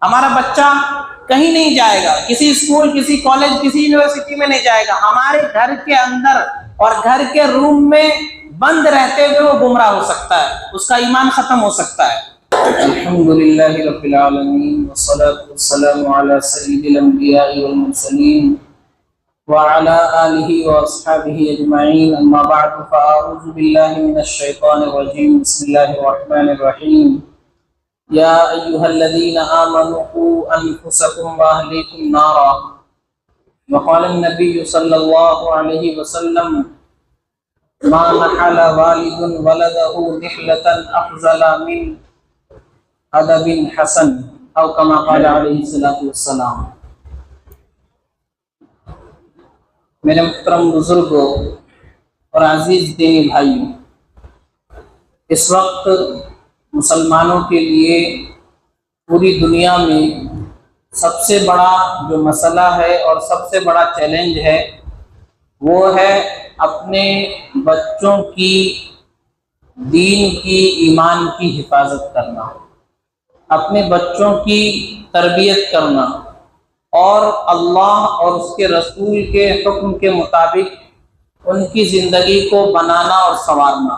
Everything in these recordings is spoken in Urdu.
ہمارا بچہ کہیں نہیں جائے گا، کسی اسکول، کسی کالج، کسی یونیورسٹی میں نہیں جائے گا، ہمارے گھر کے اندر اور گھر کے روم میں بند رہتے ہوئے وہ گمراہ ہو سکتا ہے، اس کا ایمان ختم ہو سکتا ہے۔ الحمدللہ رب العالمین والصلاة والسلام علی سید الانبیاء والمرسلین وعلى آلہ واصحابہ اجمعین، اما بعد فاعوذ باللہ من الشیطان الرجیم، بسم اللہ الرحمن الرحیم۔ یا ایہا الذین آمنوا قوا انفسکم واہلیکم نارا، وقال النبی صلی اللہ علیہ وسلم ما نحل والد ولدہ نحلة افضل من ادب حسن، او کما قال علیہ الصلوۃ والسلام۔ میرے محترم بزرگوں اور عزیز دینی بھائیوں، اس وقت مسلمانوں کے لیے پوری دنیا میں سب سے بڑا جو مسئلہ ہے اور سب سے بڑا چیلنج ہے وہ ہے اپنے بچوں کی دین کی، ایمان کی حفاظت کرنا، اپنے بچوں کی تربیت کرنا اور اللہ اور اس کے رسول کے حکم کے مطابق ان کی زندگی کو بنانا اور سنوارنا۔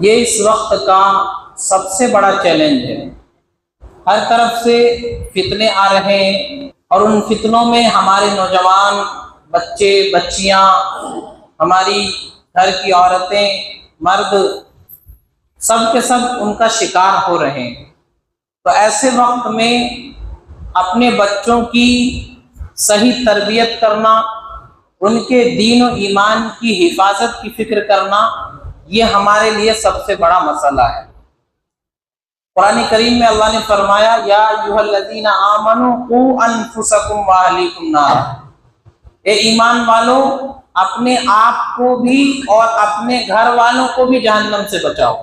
یہ اس وقت کا سب سے بڑا چیلنج ہے۔ ہر طرف سے فتنے آ رہے ہیں اور ان فتنوں میں ہمارے نوجوان، بچے، بچیاں، ہماری گھر کی عورتیں، مرد، سب کے سب ان کا شکار ہو رہے ہیں۔ تو ایسے وقت میں اپنے بچوں کی صحیح تربیت کرنا، ان کے دین و ایمان کی حفاظت کی فکر کرنا، یہ ہمارے لیے سب سے بڑا مسئلہ ہے۔ قرآن کریم میں اللہ نے فرمایا یا ایھا الذین آمنوا قوا انفسکم واہلیکم نارا، اے ایمان والو اپنے آپ کو بھی اور اپنے گھر والوں کو بھی جہنم سے بچاؤ۔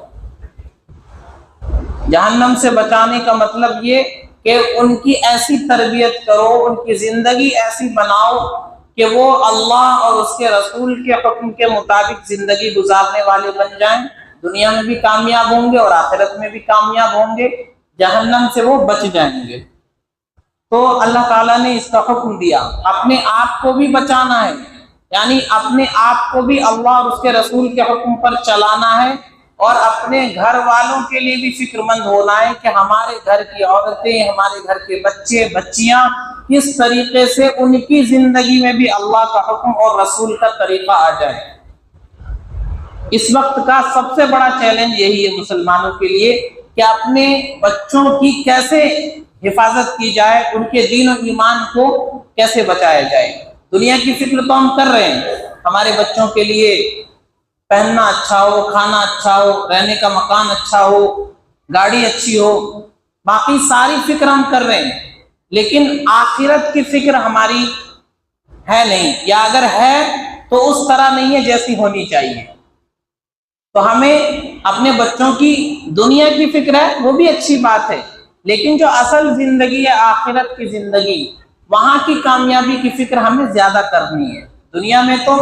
جہنم سے بچانے کا مطلب یہ کہ ان کی ایسی تربیت کرو، ان کی زندگی ایسی بناؤ کہ وہ اللہ اور اس کے رسول کے حکم کے مطابق زندگی گزارنے والے بن جائیں، دنیا میں بھی کامیاب ہوں گے اور آخرت میں بھی کامیاب ہوں گے، جہنم سے وہ بچ جائیں گے۔ تو اللہ تعالیٰ نے اس کا حکم دیا، اپنے آپ کو بھی بچانا ہے، یعنی اپنے آپ کو بھی اللہ اور اس کے رسول کے حکم پر چلانا ہے، اور اپنے گھر والوں کے لیے بھی فکر مند ہونا ہے کہ ہمارے گھر کی عورتیں، ہمارے گھر کے بچے بچیاں کس طریقے سے ان کی زندگی میں بھی اللہ کا حکم اور رسول کا طریقہ آ جائے۔ اس وقت کا سب سے بڑا چیلنج یہی ہے مسلمانوں کے لیے کہ اپنے بچوں کی کیسے حفاظت کی جائے، ان کے دین و ایمان کو کیسے بچایا جائے۔ دنیا کی فکر تو ہم کر رہے ہیں، ہمارے بچوں کے لیے پہننا اچھا ہو، کھانا اچھا ہو، رہنے کا مکان اچھا ہو، گاڑی اچھی ہو، باقی ساری فکر ہم کر رہے ہیں، لیکن آخرت کی فکر ہماری ہے نہیں، یا اگر ہے تو اس طرح نہیں ہے جیسی ہونی چاہیے۔ تو ہمیں اپنے بچوں کی دنیا کی فکر ہے، وہ بھی اچھی بات ہے، لیکن جو اصل زندگی ہے، آخرت کی زندگی، وہاں کی کامیابی کی فکر ہمیں زیادہ کرنی ہے۔ دنیا میں تو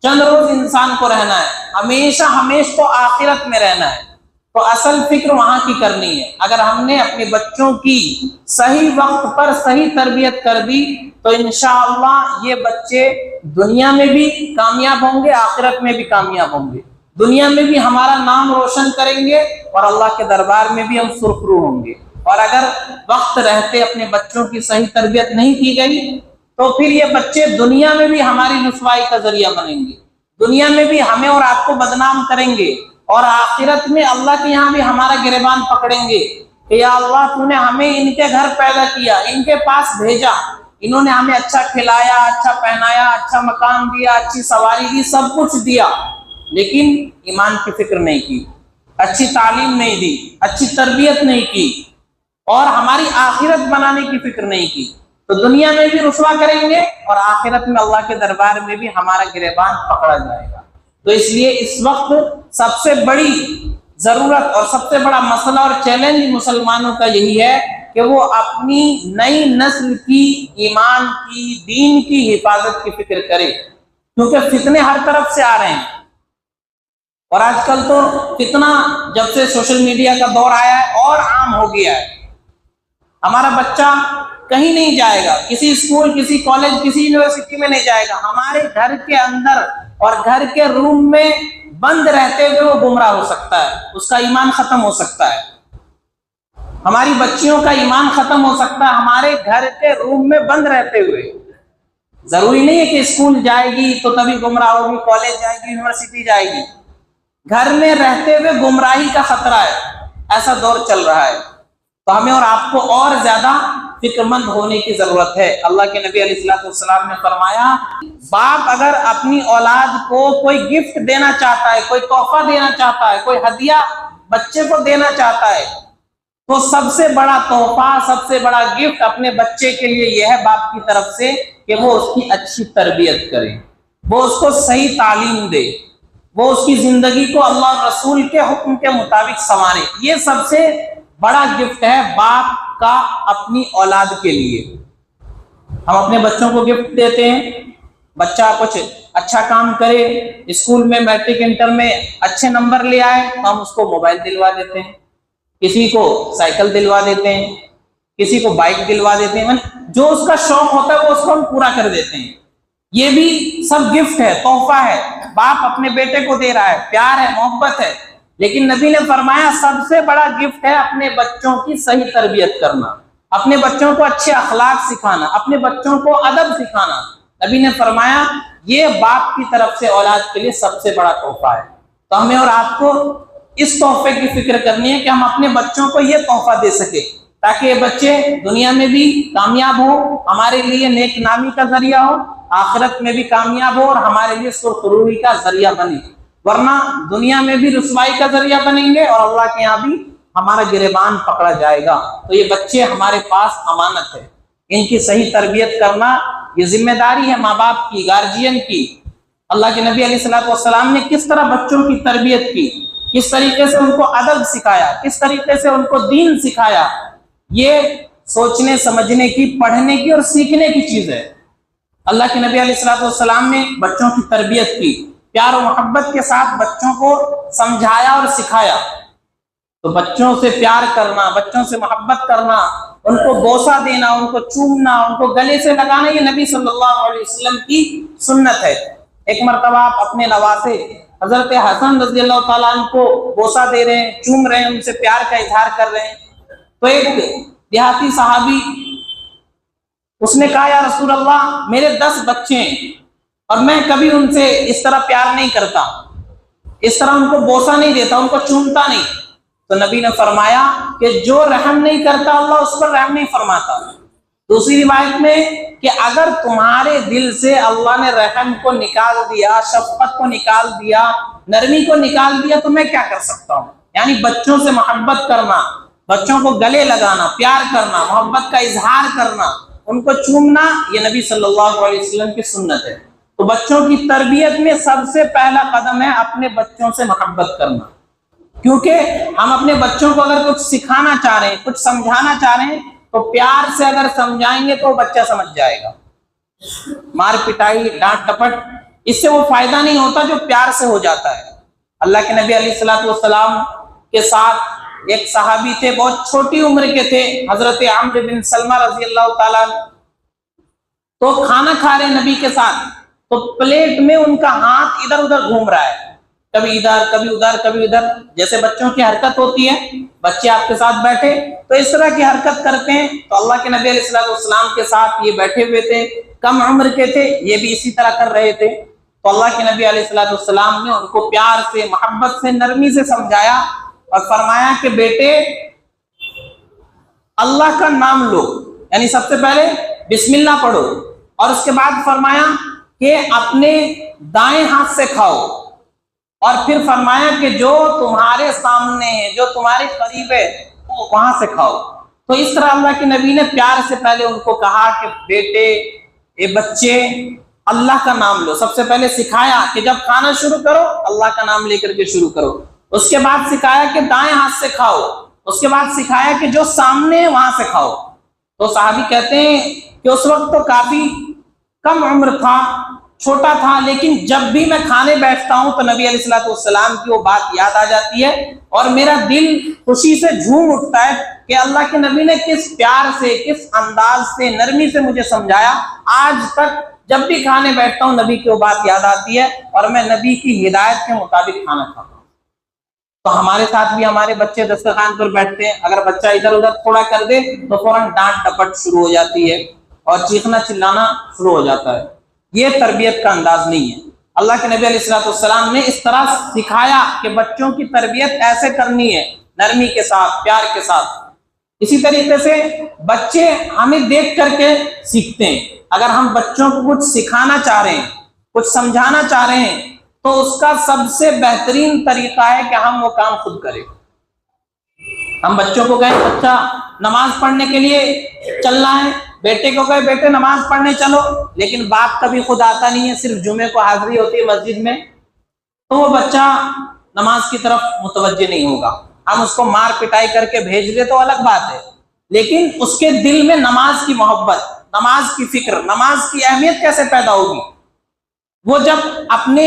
چند روز انسان کو رہنا ہے، ہمیشہ ہمیشہ تو آخرت میں رہنا ہے، تو اصل فکر وہاں کی کرنی ہے۔ اگر ہم نے اپنے بچوں کی صحیح وقت پر صحیح تربیت کر دی تو انشاءاللہ یہ بچے دنیا میں بھی کامیاب ہوں گے، آخرت میں بھی کامیاب ہوں گے، دنیا میں بھی ہمارا نام روشن کریں گے اور اللہ کے دربار میں بھی ہم سرخرو ہوں گے۔ اور اگر وقت رہتے اپنے بچوں کی صحیح تربیت نہیں کی گئی تو پھر یہ بچے دنیا میں بھی ہماری رسوائی کا ذریعہ بنیں گے، دنیا میں بھی ہمیں اور آپ کو بدنام کریں گے، اور آخرت میں اللہ کے یہاں بھی ہمارا گریبان پکڑیں گے کہ یا اللہ تو نے ہمیں ان کے گھر پیدا کیا، ان کے پاس بھیجا، انہوں نے ہمیں اچھا کھلایا، اچھا پہنایا، اچھا مکان دیا، اچھی سواری دی، سب کچھ دیا، لیکن ایمان کی فکر نہیں کی، اچھی تعلیم نہیں دی، اچھی تربیت نہیں کی، اور ہماری آخرت بنانے کی فکر نہیں کی، تو دنیا میں بھی رسوا کریں گے اور آخرت میں اللہ کے دربار میں بھی ہمارا گریبان پکڑا جائے گا۔ تو اس لیے اس وقت سب سے بڑی ضرورت اور سب سے بڑا مسئلہ اور چیلنج مسلمانوں کا یہی ہے کہ وہ اپنی نئی نسل کی ایمان کی، دین کی حفاظت کی فکر کرے، کیونکہ فتنے ہر طرف سے آ رہے ہیں، اور آج کل تو فتنہ جب سے سوشل میڈیا کا دور آیا ہے اور عام ہو گیا ہے۔ ہمارا بچہ کہیں نہیں جائے گا، کسی اسکول، کسی کالج، کسی یونیورسٹی میں نہیں جائے گا، ہمارے گھر کے اندر اور گھر کے روم میں بند رہتے ہوئے وہ گمراہ ہو سکتا ہے، اس کا ایمان ختم ہو سکتا ہے، ہماری بچیوں کا ایمان ختم ہو سکتا ہے ہمارے گھر کے روم میں بند رہتے ہوئے۔ ضروری نہیں ہے کہ اسکول جائے گی تو تبھی گمراہ ہوگی، کالج جائے گی، یونیورسٹی جائے گی، گھر میں رہتے ہوئے گمراہی کا خطرہ ہے، ایسا دور چل رہا ہے۔ تو ہمیں اور آپ کو اور زیادہ فکر مند ہونے کی ضرورت ہے۔ اللہ کے نبی علیہ السلام نے فرمایا، باپ اگر اپنی اولاد کو کوئی گفٹ دینا چاہتا ہے، کوئی تحفہ دینا چاہتا ہے، کوئی ہدیہ بچے کو دینا چاہتا ہے، تو سب سے بڑا تحفہ، سب سے بڑا گفٹ اپنے بچے کے لیے یہ ہے باپ کی طرف سے کہ وہ اس کی اچھی تربیت کرے، وہ اس کو صحیح تعلیم دے، وہ اس کی زندگی کو اللہ رسول کے حکم کے مطابق سنوارے۔ یہ سب سے بڑا گفٹ ہے باپ کا اپنی اولاد کے لیے۔ ہم اپنے بچوں کو گفٹ دیتے ہیں، بچہ کچھ اچھا کام کرے، اسکول میں میٹرک انٹر میں اچھے نمبر لے آئے تو ہم اس کو موبائل دلوا دیتے ہیں، کسی کو سائیکل دلوا دیتے ہیں، کسی کو بائک دلوا دیتے ہیں، جو اس کا شوق ہوتا ہے وہ اس کو ہم پورا کر دیتے ہیں۔ یہ بھی سب گفٹ ہے، تحفہ ہے، باپ اپنے بیٹے کو دے رہا ہے، پیار ہے، محبت ہے۔ لیکن نبی نے فرمایا سب سے بڑا گفٹ ہے اپنے بچوں کی صحیح تربیت کرنا، اپنے بچوں کو اچھے اخلاق سکھانا، اپنے بچوں کو ادب سکھانا۔ نبی نے فرمایا یہ باپ کی طرف سے اولاد کے لیے سب سے بڑا تحفہ ہے۔ تو ہمیں اور آپ کو اس تحفے کی فکر کرنی ہے کہ ہم اپنے بچوں کو یہ تحفہ دے سکیں تاکہ یہ بچے دنیا میں بھی کامیاب ہو، ہمارے لیے نیک نامی کا ذریعہ ہو، آخرت میں بھی کامیاب ہو اور ہمارے لیے سرخروئی کا ذریعہ بنے، ورنہ دنیا میں بھی رسوائی کا ذریعہ بنیں گے اور اللہ کے یہاں بھی ہمارا گریبان پکڑا جائے گا۔ تو یہ بچے ہمارے پاس امانت ہے، ان کی صحیح تربیت کرنا یہ ذمہ داری ہے ماں باپ کی، گارجین کی۔ اللہ کے نبی علیہ السلام نے کس طرح بچوں کی تربیت کی، کس طریقے سے ان کو ادب سکھایا، کس طریقے سے ان کو دین سکھایا، یہ سوچنے سمجھنے کی، پڑھنے کی اور سیکھنے کی چیز ہے۔ اللہ کے نبی علیہ السلام نے بچوں کی تربیت کی، پیار و محبت کے ساتھ بچوں کو سمجھایا اور سکھایا۔ تو بچوں سے پیار کرنا، بچوں سے محبت کرنا، ان کو بوسہ دینا، ان کو چومنا، ان کو گلے سے لگانا، یہ نبی صلی اللہ علیہ وسلم کی سنت ہے۔ ایک مرتبہ آپ اپنے نواسے حضرت حسن رضی اللہ تعالیٰ عنہ کو بوسہ دے رہے ہیں، چوم رہے ہیں، ان سے پیار کا اظہار کر رہے ہیں، تو ایک دیہاتی صحابی اس نے کہا یا رسول اللہ میرے 10 بچے ہیں اور میں کبھی ان سے اس طرح پیار نہیں کرتا، اس طرح ان کو بوسہ نہیں دیتا، ان کو چومتا نہیں۔ تو نبی نے فرمایا کہ جو رحم نہیں کرتا اللہ اس پر رحم نہیں فرماتا۔ دوسری روایت میں کہ اگر تمہارے دل سے اللہ نے رحم کو نکال دیا، شفقت کو نکال دیا، نرمی کو نکال دیا تو میں کیا کر سکتا ہوں؟ یعنی بچوں سے محبت کرنا، بچوں کو گلے لگانا، پیار کرنا، محبت کا اظہار کرنا، ان کو چومنا، یہ نبی صلی اللہ علیہ وسلم کی سنت ہے۔ تو بچوں کی تربیت میں سب سے پہلا قدم ہے اپنے بچوں سے محبت کرنا، کیونکہ ہم اپنے بچوں کو اگر کچھ سکھانا چاہ رہے ہیں، کچھ سمجھانا چاہ رہے ہیں تو پیار سے اگر سمجھائیں گے تو بچہ سمجھ جائے گا۔ مار پٹائی، ڈانٹ ٹپٹ، اس سے وہ فائدہ نہیں ہوتا جو پیار سے ہو جاتا ہے۔ اللہ کے نبی علیہ السلام کے ساتھ ایک صحابی تھے، بہت چھوٹی عمر کے تھے، حضرت عمرو بن سلمہ رضی اللہ تعالیٰ عنہ، تو کھانا کھا رہے نبی کے ساتھ، تو پلیٹ میں ان کا ہاتھ ادھر ادھر گھوم رہا ہے، کبھی ادھر کبھی ادھر کبھی ادھر، جیسے بچوں کی حرکت ہوتی ہے، بچے آپ کے ساتھ بیٹھے تو اس طرح کی حرکت کرتے ہیں۔ تو اللہ کے نبی علیہ السلام کے ساتھ یہ بیٹھے ہوئے تھے، کم عمر کے تھے، یہ بھی اسی طرح کر رہے تھے۔ تو اللہ کے نبی علیہ السلام نے ان کو پیار سے، محبت سے، نرمی سے سمجھایا اور فرمایا کہ بیٹے اللہ کا نام لو، یعنی سب سے پہلے بسم اللہ پڑھو، اور اس کے بعد فرمایا کہ اپنے دائیں ہاتھ سے کھاؤ، اور پھر فرمایا کہ جو تمہارے سامنے ہے، جو تمہارے قریب ہے وہاں سے کھاؤ۔ تو اس طرح اللہ کے نبی نے پیار سے پہلے ان کو کہا کہ بیٹے، اے بچے، اللہ کا نام لو۔ سب سے پہلے سکھایا کہ جب کھانا شروع کرو اللہ کا نام لے کر کے شروع کرو۔ اس کے بعد سکھایا کہ دائیں ہاتھ سے کھاؤ، اس کے بعد سکھایا کہ جو سامنے ہے وہاں سے کھاؤ۔ تو صحابی کہتے ہیں کہ اس وقت تو کافی کم عمر تھا، چھوٹا تھا، لیکن جب بھی میں کھانے بیٹھتا ہوں تو نبی علیہ السلام کی وہ بات یاد آ جاتی ہے اور میرا دل خوشی سے جھوم اٹھتا ہے، کہ اللہ کے نبی نے کس پیار سے، کس انداز سے، نرمی سے مجھے سمجھایا. آج تک جب بھی کھانے بیٹھتا ہوں نبی کی وہ بات یاد آتی ہے اور میں نبی کی ہدایت کے مطابق کھانا کھاتا ہوں. تو ہمارے ساتھ بھی ہمارے بچے دسترخوان پر بیٹھتے ہیں، اگر بچہ ادھر ادھر تھوڑا کر دے تو فوراً ڈانٹ ڈپٹ شروع ہو جاتی ہے اور چیخنا چلانا شروع ہو جاتا ہے. یہ تربیت کا انداز نہیں ہے. اللہ کے نبی علیہ الصلوۃ والسلام نے اس طرح سکھایا کہ بچوں کی تربیت ایسے کرنی ہے، نرمی کے ساتھ، پیار کے ساتھ. اسی طریقے سے بچے ہمیں دیکھ کر کے سیکھتے ہیں. اگر ہم بچوں کو کچھ سکھانا چاہ رہے ہیں، کچھ سمجھانا چاہ رہے ہیں، تو اس کا سب سے بہترین طریقہ ہے کہ ہم وہ کام خود کریں. ہم بچوں کو کہیں بچہ نماز پڑھنے کے لیے چلنا ہے، بیٹے کو کہیں بیٹے نماز پڑھنے چلو، لیکن باپ کبھی خود آتا نہیں ہے، صرف جمعے کو حاضری ہوتی ہے مسجد میں، تو وہ بچہ نماز کی طرف متوجہ نہیں ہوگا. ہم اس کو مار پٹائی کر کے بھیج دیں تو الگ بات ہے، لیکن اس کے دل میں نماز کی محبت، نماز کی فکر، نماز کی اہمیت کیسے پیدا ہوگی؟ وہ جب اپنے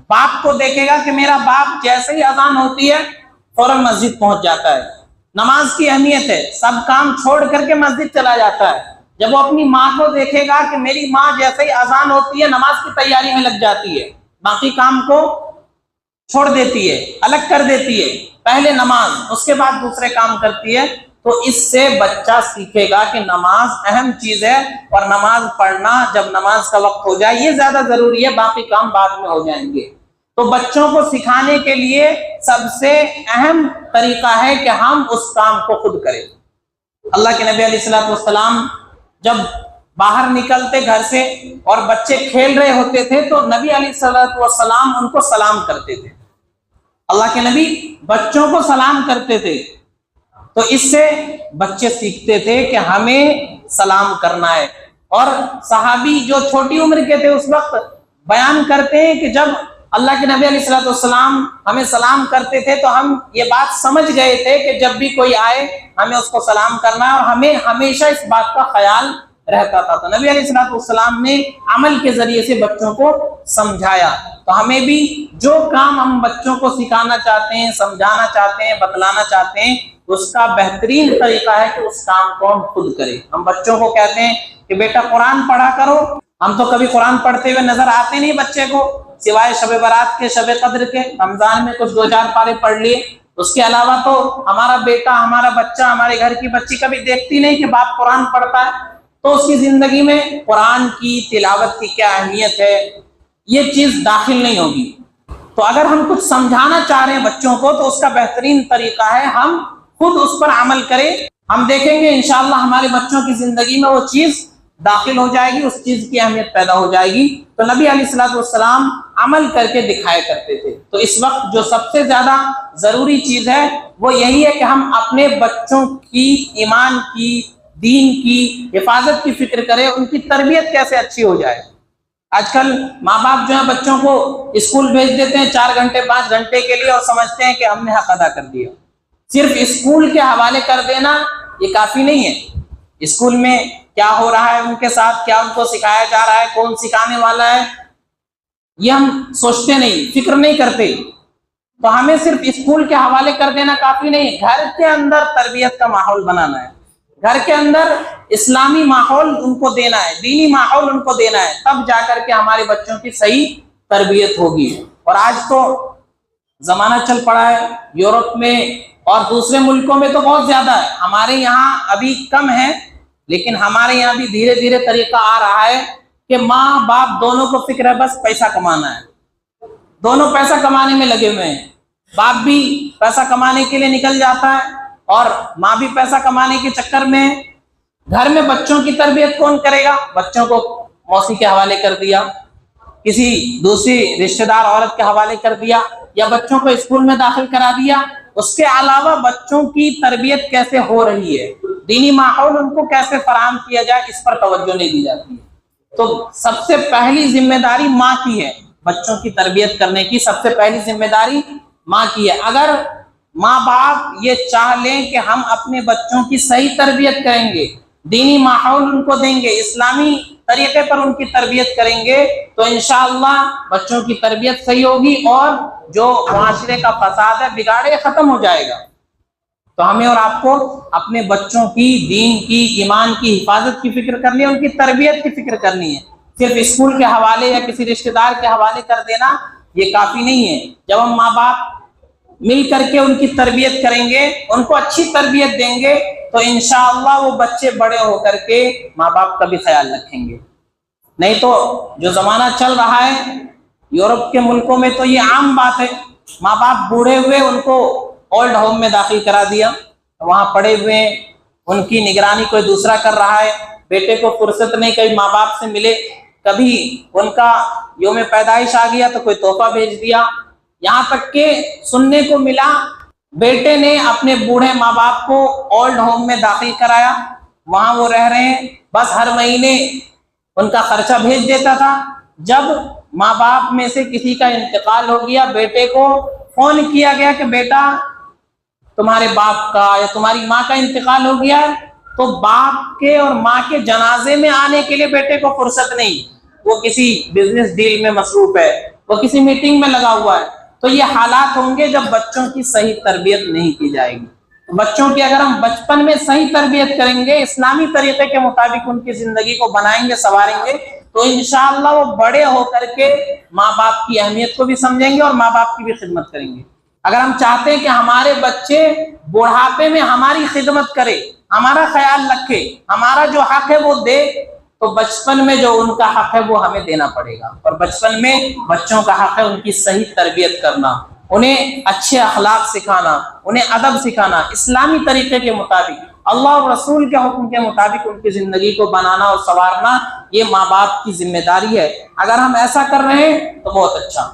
باپ کو دیکھے گا کہ میرا باپ جیسے ہی اذان ہوتی ہے فوراً مسجد پہنچ جاتا ہے، نماز کی اہمیت ہے، سب کام چھوڑ کر کے مسجد چلا جاتا ہے. جب وہ اپنی ماں کو دیکھے گا کہ میری ماں جیسے ہی اذان ہوتی ہے نماز کی تیاری میں لگ جاتی ہے، باقی کام کو چھوڑ دیتی ہے، الگ کر دیتی ہے، پہلے نماز اس کے بعد دوسرے کام کرتی ہے، تو اس سے بچہ سیکھے گا کہ نماز اہم چیز ہے اور نماز پڑھنا جب نماز کا وقت ہو جائے یہ زیادہ ضروری ہے، باقی کام بعد میں ہو جائیں گے. تو بچوں کو سکھانے کے لیے سب سے اہم طریقہ ہے کہ ہم اس کام کو خود کریں. اللہ کے نبی علیہ الصلوۃ والسلام جب باہر نکلتے گھر سے اور بچے کھیل رہے ہوتے تھے تو نبی علیہ الصلوۃ والسلام ان کو سلام کرتے تھے. اللہ کے نبی بچوں کو سلام کرتے تھے، تو اس سے بچے سیکھتے تھے کہ ہمیں سلام کرنا ہے. اور صحابی جو چھوٹی عمر کے تھے اس وقت بیان کرتے ہیں کہ جب اللہ کے نبی علیہ الصلوۃ والسلام ہمیں سلام کرتے تھے تو ہم یہ بات سمجھ گئے تھے کہ جب بھی کوئی آئے ہمیں اس کو سلام کرنا ہے، اور ہمیں ہمیشہ اس بات کا خیال رہتا تھا. تو نبی علیہ الصلوۃ والسلام نے عمل کے ذریعے سے بچوں کو سمجھایا. تو ہمیں بھی جو کام ہم بچوں کو سکھانا چاہتے ہیں، سمجھانا چاہتے ہیں، بتلانا چاہتے ہیں، اس کا بہترین طریقہ ہے کہ اس کام کو ہم خود کریں. ہم بچوں کو کہتے ہیں کہ بیٹا قرآن پڑھا کرو، ہم تو کبھی قرآن پڑھتے ہوئے نظر آتے نہیں بچے کو، سوائے شب برات کے، شب قدر کے، رمضان میں کچھ 2-4 پارے پڑھ لیے، اس کے علاوہ تو ہمارا بیٹا، ہمارا بچہ، ہمارے گھر کی بچی کبھی دیکھتی نہیں کہ باپ قرآن پڑھتا ہے. تو اس کی زندگی میں قرآن کی تلاوت کی کیا اہمیت ہے یہ چیز داخل نہیں ہوگی. تو اگر ہم کچھ سمجھانا چاہ رہے ہیں بچوں کو تو اس کا بہترین طریقہ ہے ہم خود اس پر عمل کریں. ہم دیکھیں گے انشاءاللہ ہمارے بچوں کی زندگی میں وہ چیز داخل ہو جائے گی، اس چیز کی اہمیت پیدا ہو جائے گی. تو نبی علیہ الصلوۃ والسلام عمل کر کے دکھایا کرتے تھے. تو اس وقت جو سب سے زیادہ ضروری چیز ہے وہ یہی ہے کہ ہم اپنے بچوں کی ایمان کی، دین کی حفاظت کی فکر کریں، ان کی تربیت کیسے اچھی ہو جائے. آج کل ماں باپ جو ہیں بچوں کو اسکول بھیج دیتے ہیں 4 گھنٹے 5 گھنٹے کے لیے اور سمجھتے ہیں کہ ہم نے حق ادا کر دیا. صرف اسکول کے حوالے کر دینا یہ کافی نہیں ہے. اسکول میں کیا ہو رہا ہے ان کے ساتھ، کیا ان کو سکھایا جا رہا ہے، کون سکھانے والا ہے، یہ ہم سوچتے نہیں، فکر نہیں کرتے. تو ہمیں صرف اسکول کے حوالے کر دینا کافی نہیں، گھر کے اندر تربیت کا ماحول بنانا ہے، گھر کے اندر اسلامی ماحول ان کو دینا ہے، دینی ماحول ان کو دینا ہے، تب جا کر کے ہمارے بچوں کی صحیح تربیت ہوگی. اور آج تو زمانہ چل پڑا ہے، یورپ میں اور دوسرے ملکوں میں تو بہت زیادہ ہے، ہمارے یہاں ابھی کم ہے، لیکن ہمارے یہاں بھی دھیرے دھیرے طریقہ آ رہا ہے کہ ماں باپ دونوں کو فکر ہے بس پیسہ کمانا ہے، دونوں پیسہ کمانے میں لگے ہوئے ہیں. باپ بھی پیسہ کمانے کے لیے نکل جاتا ہے اور ماں بھی پیسہ کمانے کے چکر میں. گھر میں بچوں کی تربیت کون کرے گا؟ بچوں کو موسی کے حوالے کر دیا، کسی دوسری رشتہ دار عورت کے حوالے کر دیا، یا بچوں کو اسکول میں داخل کرا دیا. اس کے علاوہ بچوں کی تربیت کیسے ہو رہی ہے، دینی ماحول ان کو کیسے فراہم کیا جائے، اس پر توجہ نہیں دی جاتی ہے. تو سب سے پہلی ذمہ داری ماں کی ہے، بچوں کی تربیت کرنے کی سب سے پہلی ذمہ داری ماں کی ہے. اگر ماں باپ یہ چاہ لیں کہ ہم اپنے بچوں کی صحیح تربیت کریں گے، دینی ماحول ان کو دیں گے، اسلامی طریقے پر ان کی تربیت کریں گے، تو انشاءاللہ بچوں کی تربیت صحیح ہوگی اور جو معاشرے کا فساد ہے، بگاڑے ختم ہو جائے گا. تو ہمیں اور آپ کو اپنے بچوں کی دین کی ایمان کی حفاظت کی فکر کرنی ہے، ان کی تربیت کی فکر کرنی ہے۔ صرف اسکول کے حوالے یا کسی رشتہ دار کے حوالے کر دینا یہ کافی نہیں ہے۔ جب ہم ماں باپ مل کر کے ان کی تربیت کریں گے، ان کو اچھی تربیت دیں گے، تو انشاءاللہ وہ بچے بڑے ہو کر کے ماں باپ کا بھی خیال رکھیں گے۔ نہیں تو جو زمانہ چل رہا ہے یورپ کے ملکوں میں تو یہ عام بات ہے، ماں باپ بوڑھے ہوئے ان کو اولڈ ہوم میں داخل کرا دیا، وہاں پڑے ہوئے ان کی نگرانی کوئی دوسرا کر رہا ہے، بیٹے کو فرصت نہیں کبھی ماں باپ سے ملے، کبھی ان کا یوم پیدائش آ گیا تو کوئی تحفہ بھیج دیا، یہاں تک کہ سننے کو ملا بیٹے نے اپنے بوڑھے ماں باپ کو اولڈ ہوم میں داخل کرایا، وہاں وہ رہ رہے ہیں، بس ہر مہینے ان کا خرچہ بھیج دیتا تھا۔ جب ماں باپ میں سے کسی کا انتقال ہو گیا، بیٹے کو فون کیا گیا کہ بیٹا تمہارے باپ کا یا تمہاری ماں کا انتقال ہو گیا، تو باپ کے اور ماں کے جنازے میں آنے کے لیے بیٹے کو فرصت نہیں، وہ کسی بزنس ڈیل میں مصروف ہے، وہ کسی میٹنگ میں لگا ہوا ہے۔ تو یہ حالات ہوں گے جب بچوں کی صحیح تربیت نہیں کی جائے گی۔ بچوں کی اگر ہم بچپن میں صحیح تربیت کریں گے، اسلامی طریقے کے مطابق ان کی زندگی کو بنائیں گے، سنواریں گے، تو انشاءاللہ وہ بڑے ہو کر کے ماں باپ کی اہمیت کو بھی سمجھیں گے اور ماں باپ کی بھی خدمت کریں گے۔ اگر ہم چاہتے ہیں کہ ہمارے بچے بڑھاپے میں ہماری خدمت کرے، ہمارا خیال رکھے، ہمارا جو حق ہے وہ دے، تو بچپن میں جو ان کا حق ہے وہ ہمیں دینا پڑے گا۔ اور بچپن میں بچوں کا حق ہے ان کی صحیح تربیت کرنا، انہیں اچھے اخلاق سکھانا، انہیں ادب سکھانا، اسلامی طریقے کے مطابق، اللہ اور رسول کے حکم کے مطابق ان کی زندگی کو بنانا اور سنوارنا، یہ ماں باپ کی ذمہ داری ہے۔ اگر ہم ایسا کر رہے ہیں تو بہت اچھا۔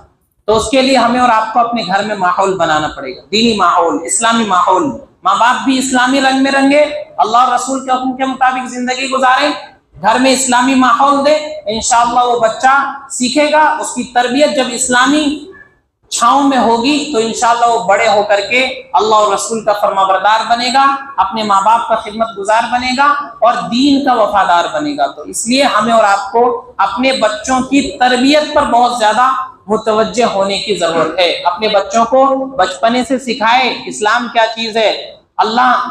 تو اس کے لیے ہمیں اور آپ کو اپنے گھر میں ماحول بنانا پڑے گا، دینی ماحول، اسلامی ماحول، ماں باپ بھی اسلامی رنگ میں رنگے، اللہ اور رسول کے حکم کے مطابق زندگی گزاریں، گھر میں اسلامی ماحول دے، انشاءاللہ وہ بچہ سیکھے گا، اس کی تربیت جب اسلامی چھاؤں میں ہوگی تو انشاءاللہ وہ بڑے ہو کر کے اللہ اور رسول کا فرما بردار بنے گا، اپنے ماں باپ کا خدمت گزار بنے گا اور دین کا وفادار بنے گا۔ تو اس لیے ہمیں اور آپ کو اپنے بچوں کی تربیت پر بہت زیادہ متوجہ ہونے کی ضرورت ہے۔ اپنے بچوں کو بچپنے سے سکھائے اسلام کیا چیز ہے، اللہ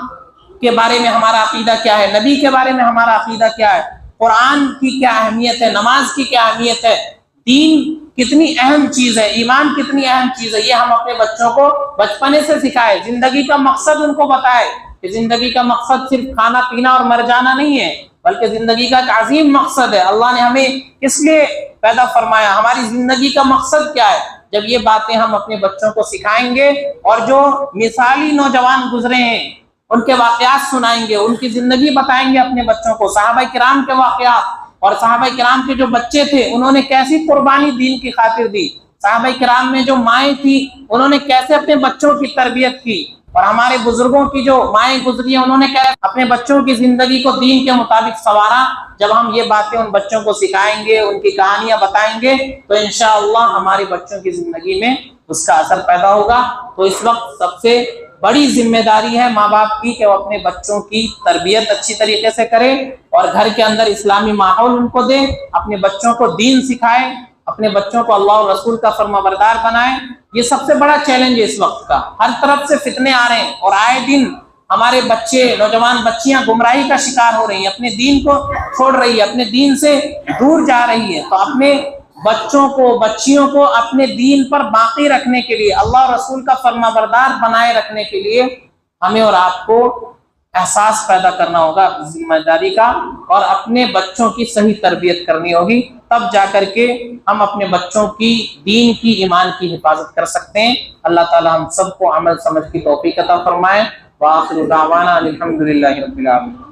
کے بارے میں ہمارا عقیدہ کیا ہے، نبی کے بارے میں ہمارا عقیدہ کیا ہے، قرآن کی کیا اہمیت ہے، نماز کی کیا اہمیت ہے، دین کتنی اہم چیز ہے، ایمان کتنی اہم چیز ہے، یہ ہم اپنے بچوں کو بچپنے سے سکھائے، زندگی کا مقصد ان کو بتائے کہ زندگی کا مقصد صرف کھانا پینا اور مر جانا نہیں ہے، بلکہ زندگی کا ایک عظیم مقصد ہے، اللہ نے ہمیں کس لیے پیدا فرمایا، ہماری زندگی کا مقصد کیا ہے۔ جب یہ باتیں ہم اپنے بچوں کو سکھائیں گے اور جو مثالی نوجوان گزرے ہیں ان کے واقعات سنائیں گے، ان کی زندگی بتائیں گے اپنے بچوں کو، صحابہ کرام کے واقعات، اور صحابہ کرام کے جو بچے تھے انہوں نے کیسی قربانی دین کی خاطر دی، صحابہ کرام میں جو مائیں تھی انہوں نے کیسے اپنے بچوں کی تربیت کی، اور ہمارے بزرگوں کی جو مائیں گزری ہیں انہوں نے کیسے اپنے بچوں کی زندگی کو دین کے مطابق سنوارا۔ جب ہم یہ باتیں ان بچوں کو سکھائیں گے، ان کی کہانیاں بتائیں گے، تو انشاءاللہ ہماری بچوں کی زندگی میں اس کا اثر پیدا ہوگا۔ تو اس وقت سب سے بڑی ذمہ داری ہے ماں باپ کی کہ وہ اپنے بچوں کی تربیت اچھی طریقے سے کریں اور گھر کے اندر اسلامی ماحول ان کو دیں، اپنے بچوں کو دین سکھائیں، اپنے بچوں کو اللہ اور رسول کا فرما بردار بنائیں۔ یہ سب سے بڑا چیلنج ہے اس وقت کا، ہر طرف سے فتنے آ رہے ہیں اور آئے دن ہمارے بچے، نوجوان بچیاں گمراہی کا شکار ہو رہی ہیں، اپنے دین کو چھوڑ رہی ہے، اپنے دین سے دور جا رہی ہے۔ تو اپنے بچوں کو، بچیوں کو اپنے دین پر باقی رکھنے کے لیے، اللہ اور رسول کا فرما بردار بنائے رکھنے کے لیے ہمیں اور آپ کو احساس پیدا کرنا ہوگا ذمہ داری کا، اور اپنے بچوں کی صحیح تربیت کرنی ہوگی، تب جا کر کے ہم اپنے بچوں کی دین کی، ایمان کی حفاظت کر سکتے ہیں۔ اللہ تعالی ہم سب کو عمل سمجھ کی توفیق عطا فرمائے۔ وآخر دعوانا الحمدللہ رب العالمین۔